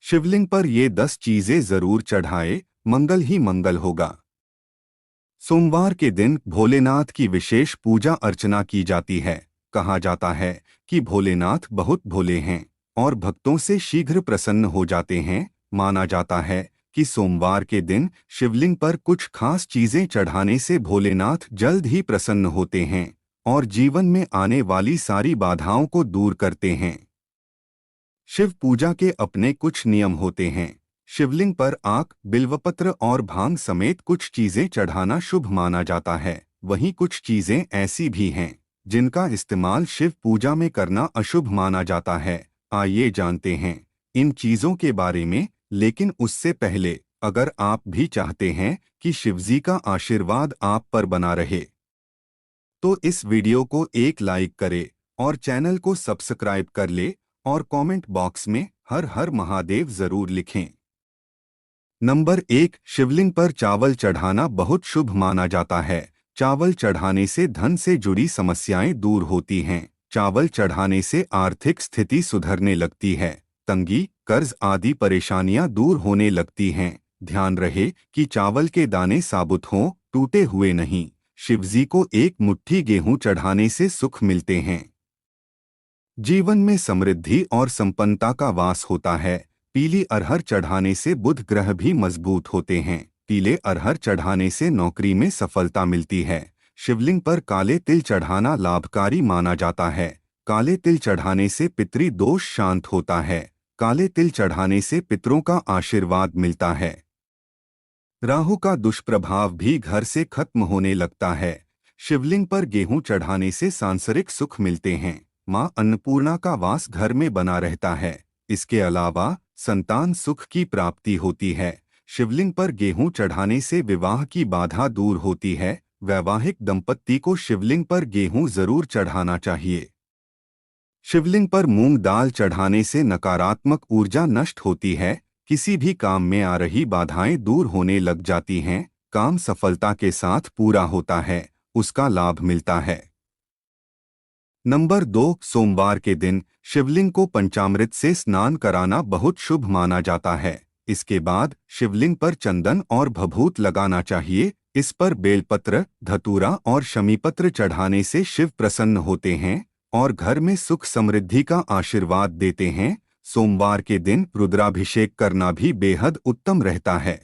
शिवलिंग पर ये 10 चीजें जरूर चढ़ाए, मंगल ही मंगल होगा। सोमवार के दिन भोलेनाथ की विशेष पूजा अर्चना की जाती है। कहा जाता है कि भोलेनाथ बहुत भोले हैं और भक्तों से शीघ्र प्रसन्न हो जाते हैं। माना जाता है कि सोमवार के दिन शिवलिंग पर कुछ खास चीजें चढ़ाने से भोलेनाथ जल्द ही प्रसन्न होते हैं और जीवन में आने वाली सारी बाधाओं को दूर करते हैं। शिव पूजा के अपने कुछ नियम होते हैं। शिवलिंग पर आक, बिल्वपत्र और भांग समेत कुछ चीजें चढ़ाना शुभ माना जाता है। वहीं कुछ चीजें ऐसी भी हैं जिनका इस्तेमाल शिव पूजा में करना अशुभ माना जाता है। आइए जानते हैं इन चीजों के बारे में, लेकिन उससे पहले अगर आप भी चाहते हैं कि शिवजी का आशीर्वाद आप पर बना रहे, तो इस वीडियो को एक लाइक करें और चैनल को सब्सक्राइब कर ले और कमेंट बॉक्स में हर हर महादेव जरूर लिखें। नंबर 1, शिवलिंग पर चावल चढ़ाना बहुत शुभ माना जाता है। चावल चढ़ाने से धन से जुड़ी समस्याएं दूर होती हैं। चावल चढ़ाने से आर्थिक स्थिति सुधरने लगती है। तंगी, कर्ज आदि परेशानियां दूर होने लगती हैं। ध्यान रहे कि चावल के दाने साबुत हों, टूटे हुए नहीं। शिवजी को एक मुट्ठी गेहूं चढ़ाने से सुख मिलते हैं। जीवन में समृद्धि और संपन्नता का वास होता है। पीली अरहर चढ़ाने से बुध ग्रह भी मजबूत होते हैं। पीले अरहर चढ़ाने से नौकरी में सफलता मिलती है। शिवलिंग पर काले तिल चढ़ाना लाभकारी माना जाता है। काले तिल चढ़ाने से पितृ दोष शांत होता है। काले तिल चढ़ाने से पितरों का आशीर्वाद मिलता है। राहु का दुष्प्रभाव भी घर से खत्म होने लगता है। शिवलिंग पर गेहूं चढ़ाने से सांसारिक सुख मिलते हैं। मां अन्नपूर्णा का वास घर में बना रहता है। इसके अलावा संतान सुख की प्राप्ति होती है। शिवलिंग पर गेहूं चढ़ाने से विवाह की बाधा दूर होती है। वैवाहिक दंपत्ति को शिवलिंग पर गेहूं जरूर चढ़ाना चाहिए। शिवलिंग पर मूंग दाल चढ़ाने से नकारात्मक ऊर्जा नष्ट होती है। किसी भी काम में आ रही बाधाएं दूर होने लग जाती हैं। काम सफलता के साथ पूरा होता है, उसका लाभ मिलता है। नंबर 2, सोमवार के दिन शिवलिंग को पंचामृत से स्नान कराना बहुत शुभ माना जाता है। इसके बाद शिवलिंग पर चंदन और भभूत लगाना चाहिए। इस पर बेलपत्र, धतूरा और शमीपत्र चढ़ाने से शिव प्रसन्न होते हैं और घर में सुख समृद्धि का आशीर्वाद देते हैं। सोमवार के दिन रुद्राभिषेक करना भी बेहद उत्तम रहता है।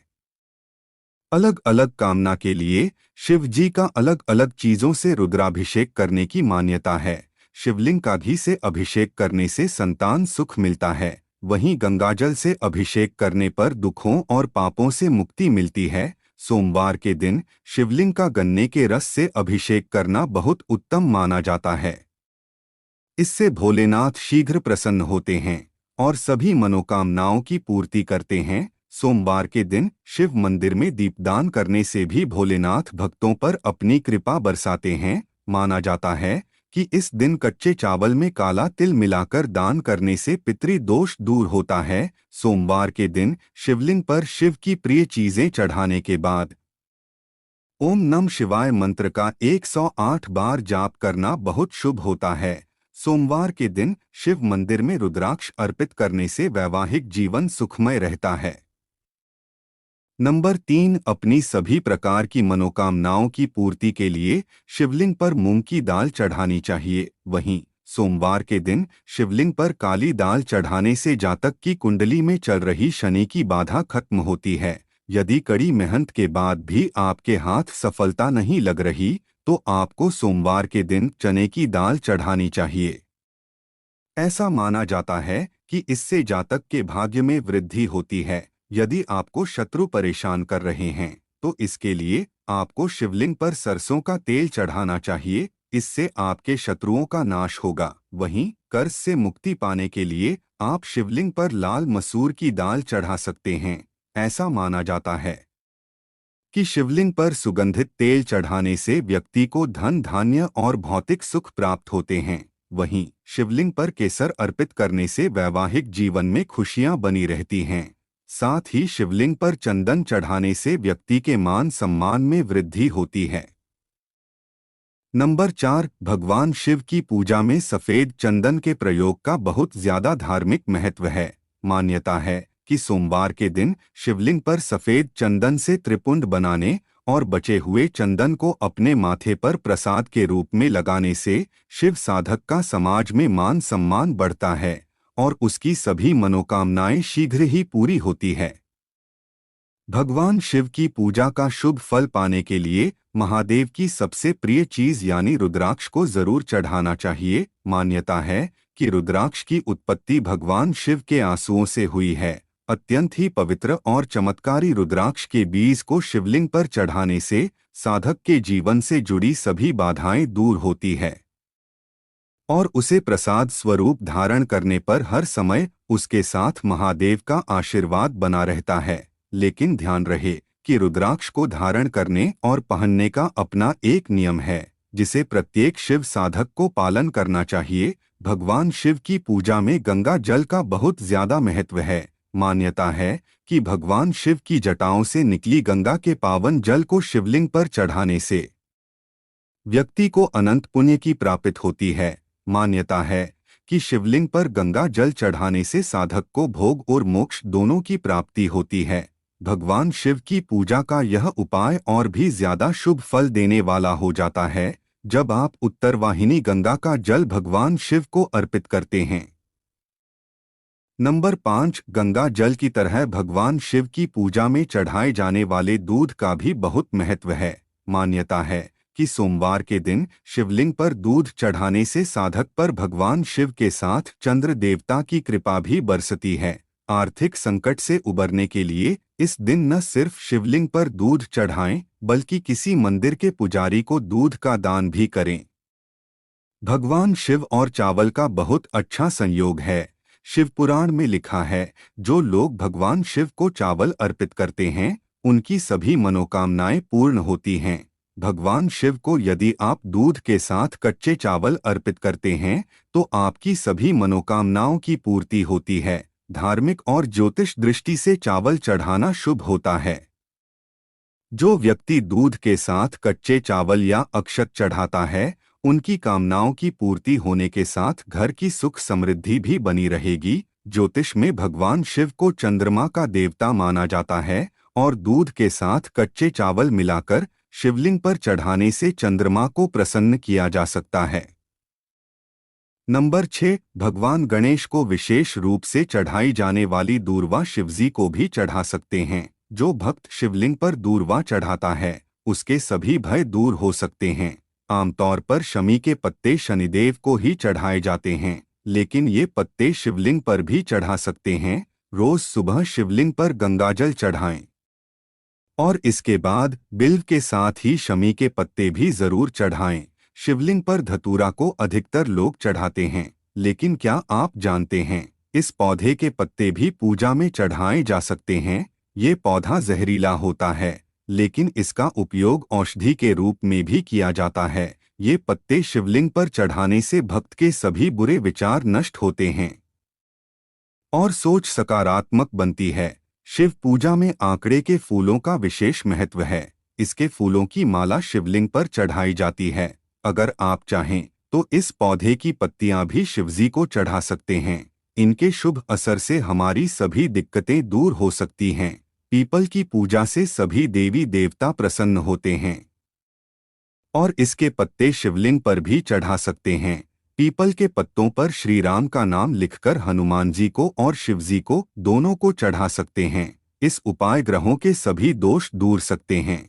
अलग अलग कामना के लिए शिव जी का अलग अलग चीजों से रुद्राभिषेक करने की मान्यता है। शिवलिंग का घी से अभिषेक करने से संतान सुख मिलता है। वहीं गंगाजल से अभिषेक करने पर दुखों और पापों से मुक्ति मिलती है। सोमवार के दिन शिवलिंग का गन्ने के रस से अभिषेक करना बहुत उत्तम माना जाता है। इससे भोलेनाथ शीघ्र प्रसन्न होते हैं और सभी मनोकामनाओं की पूर्ति करते हैं। सोमवार के दिन शिव मंदिर में दीपदान करने से भी भोलेनाथ भक्तों पर अपनी कृपा बरसाते हैं। माना जाता है कि इस दिन कच्चे चावल में काला तिल मिलाकर दान करने से पितृ दोष दूर होता है। सोमवार के दिन शिवलिंग पर शिव की प्रिय चीजें चढ़ाने के बाद ओम नमः शिवाय मंत्र का 108 बार जाप करना बहुत शुभ होता है। सोमवार के दिन शिव मंदिर में रुद्राक्ष अर्पित करने से वैवाहिक जीवन सुखमय रहता है। नंबर 3, अपनी सभी प्रकार की मनोकामनाओं की पूर्ति के लिए शिवलिंग पर मूंग की दाल चढ़ानी चाहिए। वहीं सोमवार के दिन शिवलिंग पर काली दाल चढ़ाने से जातक की कुंडली में चल रही शनि की बाधा खत्म होती है। यदि कड़ी मेहनत के बाद भी आपके हाथ सफलता नहीं लग रही, तो आपको सोमवार के दिन चने की दाल चढ़ानी चाहिए। ऐसा माना जाता है कि इससे जातक के भाग्य में वृद्धि होती है। यदि आपको शत्रु परेशान कर रहे हैं, तो इसके लिए आपको शिवलिंग पर सरसों का तेल चढ़ाना चाहिए। इससे आपके शत्रुओं का नाश होगा। वहीं कर्ज से मुक्ति पाने के लिए आप शिवलिंग पर लाल मसूर की दाल चढ़ा सकते हैं। ऐसा माना जाता है कि शिवलिंग पर सुगंधित तेल चढ़ाने से व्यक्ति को धन, धान्य और भौतिक सुख प्राप्त होते हैं। वहीं शिवलिंग पर केसर अर्पित करने से वैवाहिक जीवन में खुशियां बनी रहती हैं। साथ ही शिवलिंग पर चंदन चढ़ाने से व्यक्ति के मान सम्मान में वृद्धि होती है। नंबर 4, भगवान शिव की पूजा में सफेद चंदन के प्रयोग का बहुत ज्यादा धार्मिक महत्व है। मान्यता है कि सोमवार के दिन शिवलिंग पर सफेद चंदन से त्रिपुंड बनाने और बचे हुए चंदन को अपने माथे पर प्रसाद के रूप में लगाने से शिव साधक का समाज में मान सम्मान बढ़ता है और उसकी सभी मनोकामनाएं शीघ्र ही पूरी होती है। भगवान शिव की पूजा का शुभ फल पाने के लिए महादेव की सबसे प्रिय चीज यानी रुद्राक्ष को जरूर चढ़ाना चाहिए। मान्यता है कि रुद्राक्ष की उत्पत्ति भगवान शिव के आंसुओं से हुई है। अत्यंत ही पवित्र और चमत्कारी रुद्राक्ष के बीज को शिवलिंग पर चढ़ाने से साधक के जीवन से जुड़ी सभी बाधाएं दूर होती है और उसे प्रसाद स्वरूप धारण करने पर हर समय उसके साथ महादेव का आशीर्वाद बना रहता है। लेकिन ध्यान रहे कि रुद्राक्ष को धारण करने और पहनने का अपना एक नियम है जिसे प्रत्येक शिव साधक को पालन करना चाहिए। भगवान शिव की पूजा में गंगा जल का बहुत ज्यादा महत्व है। मान्यता है कि भगवान शिव की जटाओं से निकली गंगा के पावन जल को शिवलिंग पर चढ़ाने से व्यक्ति को अनंत पुण्य की प्राप्ति होती है। मान्यता है कि शिवलिंग पर गंगा जल चढ़ाने से साधक को भोग और मोक्ष दोनों की प्राप्ति होती है। भगवान शिव की पूजा का यह उपाय और भी ज्यादा शुभ फल देने वाला हो जाता है जब आप उत्तरवाहिनी गंगा का जल भगवान शिव को अर्पित करते हैं। नंबर 5, गंगा जल की तरह भगवान शिव की पूजा में चढ़ाए जाने वाले दूध का भी बहुत महत्व है। मान्यता है कि सोमवार के दिन शिवलिंग पर दूध चढ़ाने से साधक पर भगवान शिव के साथ चंद्र देवता की कृपा भी बरसती है। आर्थिक संकट से उबरने के लिए इस दिन न सिर्फ शिवलिंग पर दूध चढ़ाएं बल्कि किसी मंदिर के पुजारी को दूध का दान भी करें। भगवान शिव और चावल का बहुत अच्छा संयोग है। शिव पुराण में लिखा है, जो लोग भगवान शिव को चावल अर्पित करते हैं उनकी सभी मनोकामनाएं पूर्ण होती हैं। भगवान शिव को यदि आप दूध के साथ कच्चे चावल अर्पित करते हैं तो आपकी सभी मनोकामनाओं की पूर्ति होती है। धार्मिक और ज्योतिष दृष्टि से चावल चढ़ाना शुभ होता है। जो व्यक्ति दूध के साथ कच्चे चावल या अक्षत चढ़ाता है उनकी कामनाओं की पूर्ति होने के साथ घर की सुख समृद्धि भी बनी रहेगी। ज्योतिष में भगवान शिव को चंद्रमा का देवता माना जाता है और दूध के साथ कच्चे चावल मिलाकर शिवलिंग पर चढ़ाने से चंद्रमा को प्रसन्न किया जा सकता है। नंबर 6, भगवान गणेश को विशेष रूप से चढ़ाई जाने वाली दूर्वा शिवजी को भी चढ़ा सकते हैं। जो भक्त शिवलिंग पर दूर्वा चढ़ाता है उसके सभी भय दूर हो सकते हैं। आमतौर पर शमी के पत्ते शनिदेव को ही चढ़ाए जाते हैं, लेकिन ये पत्ते शिवलिंग पर भी चढ़ा सकते हैं। रोज सुबह शिवलिंग पर गंगाजल चढ़ाएं और इसके बाद बिल्व के साथ ही शमी के पत्ते भी जरूर चढ़ाएं। शिवलिंग पर धतूरा को अधिकतर लोग चढ़ाते हैं, लेकिन क्या आप जानते हैं इस पौधे के पत्ते भी पूजा में चढ़ाए जा सकते हैं। ये पौधा जहरीला होता है लेकिन इसका उपयोग औषधि के रूप में भी किया जाता है। ये पत्ते शिवलिंग पर चढ़ाने से भक्त के सभी बुरे विचार नष्ट होते हैं और सोच सकारात्मक बनती है। शिव पूजा में आंकड़े के फूलों का विशेष महत्व है। इसके फूलों की माला शिवलिंग पर चढ़ाई जाती है। अगर आप चाहें तो इस पौधे की पत्तियां भी शिवजी को चढ़ा सकते हैं। इनके शुभ असर से हमारी सभी दिक्कतें दूर हो सकती हैं। पीपल की पूजा से सभी देवी देवता प्रसन्न होते हैं और इसके पत्ते शिवलिंग पर भी चढ़ा सकते हैं। पीपल के पत्तों पर श्री राम का नाम लिखकर हनुमान जी को और शिवजी को दोनों को चढ़ा सकते हैं। इस उपाय ग्रहों के सभी दोष दूर सकते हैं।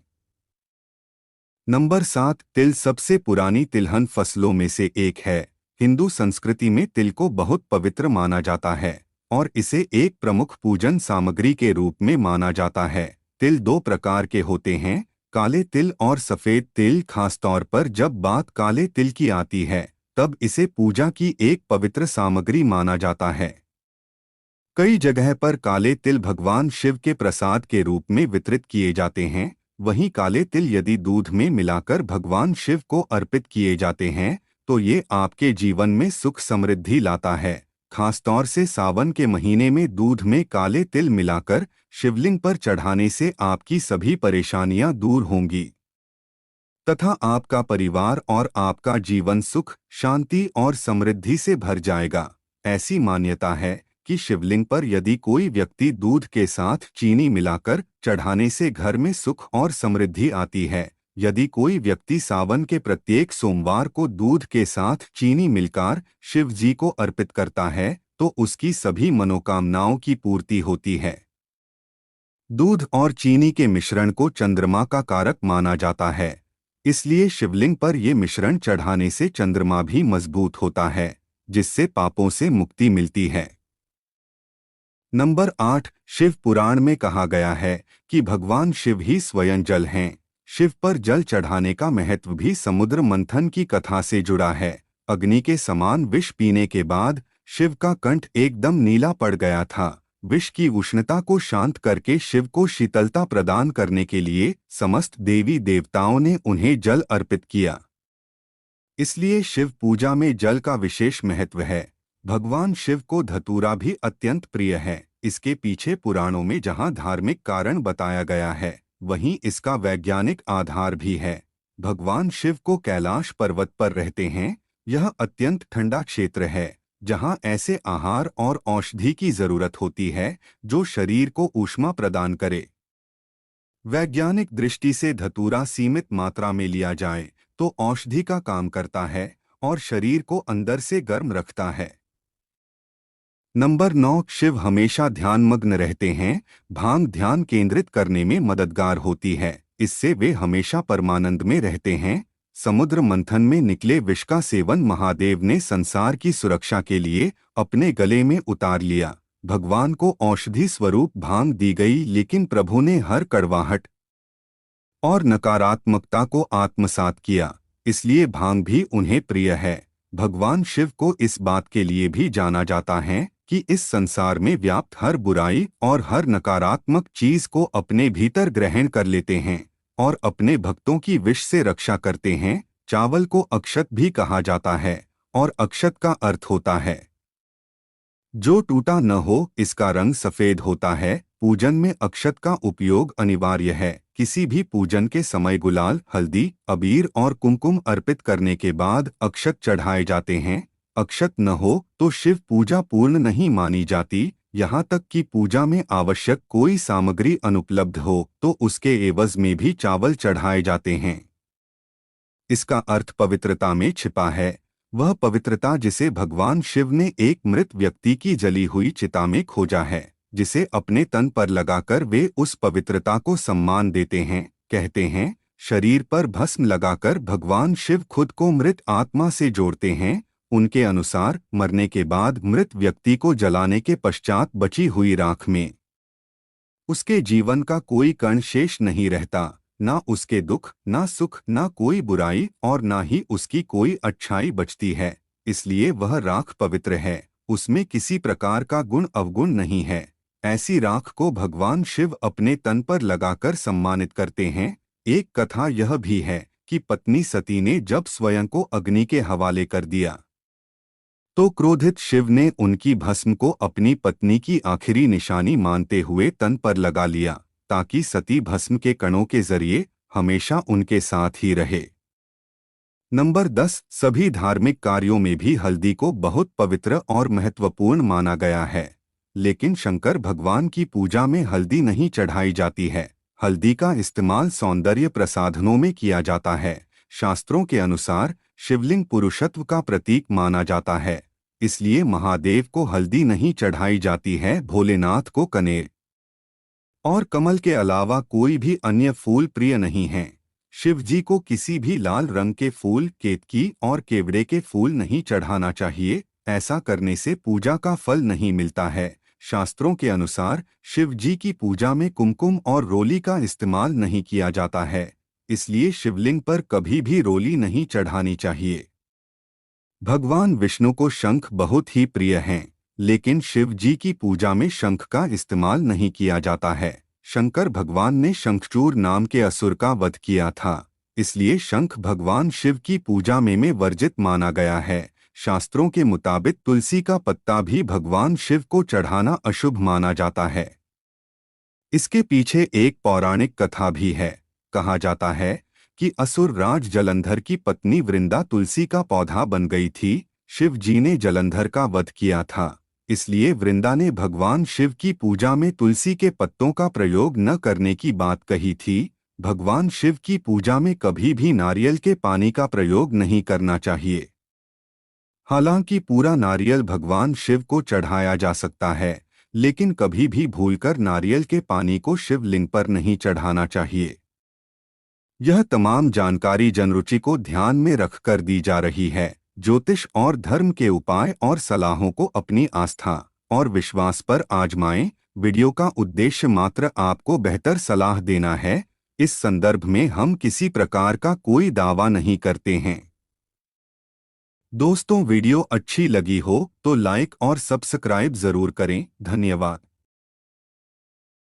नंबर 7, तिल सबसे पुरानी तिलहन फसलों में से एक है। हिंदू संस्कृति में तिल को बहुत पवित्र माना जाता है और इसे एक प्रमुख पूजन सामग्री के रूप में माना जाता है। तिल दो प्रकार के होते हैं, काले तिल और सफेद तिल। खासतौर पर जब बात काले तिल की आती है तब इसे पूजा की एक पवित्र सामग्री माना जाता है। कई जगह पर काले तिल भगवान शिव के प्रसाद के रूप में वितरित किए जाते हैं। वहीं काले तिल यदि दूध में मिलाकर भगवान शिव को अर्पित किए जाते हैं तो ये आपके जीवन में सुख समृद्धि लाता है। खासतौर से सावन के महीने में दूध में काले तिल मिलाकर शिवलिंग पर चढ़ाने से आपकी सभी परेशानियां दूर होंगी तथा आपका परिवार और आपका जीवन सुख, शांति और समृद्धि से भर जाएगा। ऐसी मान्यता है कि शिवलिंग पर यदि कोई व्यक्ति दूध के साथ चीनी मिलाकर चढ़ाने से घर में सुख और समृद्धि आती है। यदि कोई व्यक्ति सावन के प्रत्येक सोमवार को दूध के साथ चीनी मिलकर शिव जी को अर्पित करता है तो उसकी सभी मनोकामनाओं की पूर्ति होती है। दूध और चीनी के मिश्रण को चंद्रमा का कारक माना जाता है, इसलिए शिवलिंग पर ये मिश्रण चढ़ाने से चंद्रमा भी मजबूत होता है, जिससे पापों से मुक्ति मिलती है। नंबर 8, शिव पुराण में कहा गया है कि भगवान शिव ही स्वयं जल हैं। शिव पर जल चढ़ाने का महत्व भी समुद्र मंथन की कथा से जुड़ा है। अग्नि के समान विष पीने के बाद शिव का कंठ एकदम नीला पड़ गया था। विष की उष्णता को शांत करके शिव को शीतलता प्रदान करने के लिए समस्त देवी देवताओं ने उन्हें जल अर्पित किया। इसलिए शिव पूजा में जल का विशेष महत्व है। भगवान शिव को धतूरा भी अत्यंत प्रिय है। इसके पीछे पुराणों में जहां धार्मिक कारण बताया गया है, वहीं इसका वैज्ञानिक आधार भी है। भगवान शिव को कैलाश पर्वत पर रहते हैं। यह अत्यंत ठंडा क्षेत्र है, जहां ऐसे आहार और औषधि की जरूरत होती है जो शरीर को ऊष्मा प्रदान करे। वैज्ञानिक दृष्टि से धतूरा सीमित मात्रा में लिया जाए तो औषधि का काम करता है और शरीर को अंदर से गर्म रखता है। नंबर 9, शिव हमेशा ध्यानमग्न रहते हैं। भांग ध्यान केंद्रित करने में मददगार होती है, इससे वे हमेशा परमानंद में रहते हैं। समुद्र मंथन में निकले विष का सेवन महादेव ने संसार की सुरक्षा के लिए अपने गले में उतार लिया। भगवान को औषधि स्वरूप भांग दी गई, लेकिन प्रभु ने हर कड़वाहट और नकारात्मकता को आत्मसात किया, इसलिए भांग भी उन्हें प्रिय है। भगवान शिव को इस बात के लिए भी जाना जाता है कि इस संसार में व्याप्त हर बुराई और हर नकारात्मक चीज को अपने भीतर ग्रहण कर लेते हैं और अपने भक्तों की विष से रक्षा करते हैं। चावल को अक्षत भी कहा जाता है और अक्षत का अर्थ होता है जो टूटा न हो। इसका रंग सफेद होता है। पूजन में अक्षत का उपयोग अनिवार्य है। किसी भी पूजन के समय गुलाल, हल्दी, अबीर और कुमकुम अर्पित करने के बाद अक्षत चढ़ाए जाते हैं। अक्षत न हो तो शिव पूजा पूर्ण नहीं मानी जाती। यहाँ तक कि पूजा में आवश्यक कोई सामग्री अनुपलब्ध हो तो उसके एवज में भी चावल चढ़ाए जाते हैं। इसका अर्थ पवित्रता में छिपा है, वह पवित्रता जिसे भगवान शिव ने एक मृत व्यक्ति की जली हुई चिता में खोजा है, जिसे अपने तन पर लगाकर वे उस पवित्रता को सम्मान देते हैं। कहते हैं, शरीर पर भस्म लगाकर भगवान शिव खुद को मृत आत्मा से जोड़ते हैं। उनके अनुसार मरने के बाद मृत व्यक्ति को जलाने के पश्चात बची हुई राख में उसके जीवन का कोई कण शेष नहीं रहता, ना उसके दुख, ना सुख, ना कोई बुराई और ना ही उसकी कोई अच्छाई बचती है। इसलिए वह राख पवित्र है, उसमें किसी प्रकार का गुण अवगुण नहीं है। ऐसी राख को भगवान शिव अपने तन पर लगाकर सम्मानित करते हैं। एक कथा यह भी है कि पत्नी सती ने जब स्वयं को अग्नि के हवाले कर दिया तो क्रोधित शिव ने उनकी भस्म को अपनी पत्नी की आखिरी निशानी मानते हुए तन पर लगा लिया, ताकि सती भस्म के कणों के जरिए हमेशा उनके साथ ही रहे। नंबर 10, सभी धार्मिक कार्यों में भी हल्दी को बहुत पवित्र और महत्वपूर्ण माना गया है, लेकिन शंकर भगवान की पूजा में हल्दी नहीं चढ़ाई जाती है। हल्दी का इस्तेमाल सौंदर्य प्रसाधनों में किया जाता है। शास्त्रों के अनुसार शिवलिंग पुरुषत्व का प्रतीक माना जाता है, इसलिए महादेव को हल्दी नहीं चढ़ाई जाती है। भोलेनाथ को कनेर और कमल के अलावा कोई भी अन्य फूल प्रिय नहीं हैं। शिव जी को किसी भी लाल रंग के फूल, केतकी और केवड़े के फूल नहीं चढ़ाना चाहिए। ऐसा करने से पूजा का फल नहीं मिलता है। शास्त्रों के अनुसार शिव जी की पूजा में कुमकुम और रोली का इस्तेमाल नहीं किया जाता है, इसलिए शिवलिंग पर कभी भी रोली नहीं चढ़ानी चाहिए। भगवान विष्णु को शंख बहुत ही प्रिय हैं, लेकिन शिव जी की पूजा में शंख का इस्तेमाल नहीं किया जाता है। शंकर भगवान ने शंखचूर नाम के असुर का वध किया था, इसलिए शंख भगवान शिव की पूजा में वर्जित माना गया है। शास्त्रों के मुताबिक तुलसी का पत्ता भी भगवान शिव को चढ़ाना अशुभ माना जाता है। इसके पीछे एक पौराणिक कथा भी है। कहा जाता है कि असुर राज जलंधर की पत्नी वृंदा तुलसी का पौधा बन गई थी। शिव जी ने जलंधर का वध किया था। इसलिए वृंदा ने भगवान शिव की पूजा में तुलसी के पत्तों का प्रयोग न करने की बात कही थी। भगवान शिव की पूजा में कभी भी नारियल के पानी का प्रयोग नहीं करना चाहिए। हालांकि पूरा नारियल भगवान शिव को चढ़ाया जा सकता है, लेकिन कभी भी भूलकर नारियल के पानी को शिवलिंग पर नहीं चढ़ाना चाहिए। यह तमाम जानकारी जनरुचि को ध्यान में रखकर दी जा रही है। ज्योतिष और धर्म के उपाय और सलाहों को अपनी आस्था और विश्वास पर आजमाएं। वीडियो का उद्देश्य मात्र आपको बेहतर सलाह देना है। इस संदर्भ में हम किसी प्रकार का कोई दावा नहीं करते हैं। दोस्तों, वीडियो अच्छी लगी हो तो लाइक और सब्सक्राइब जरूर करें। धन्यवाद।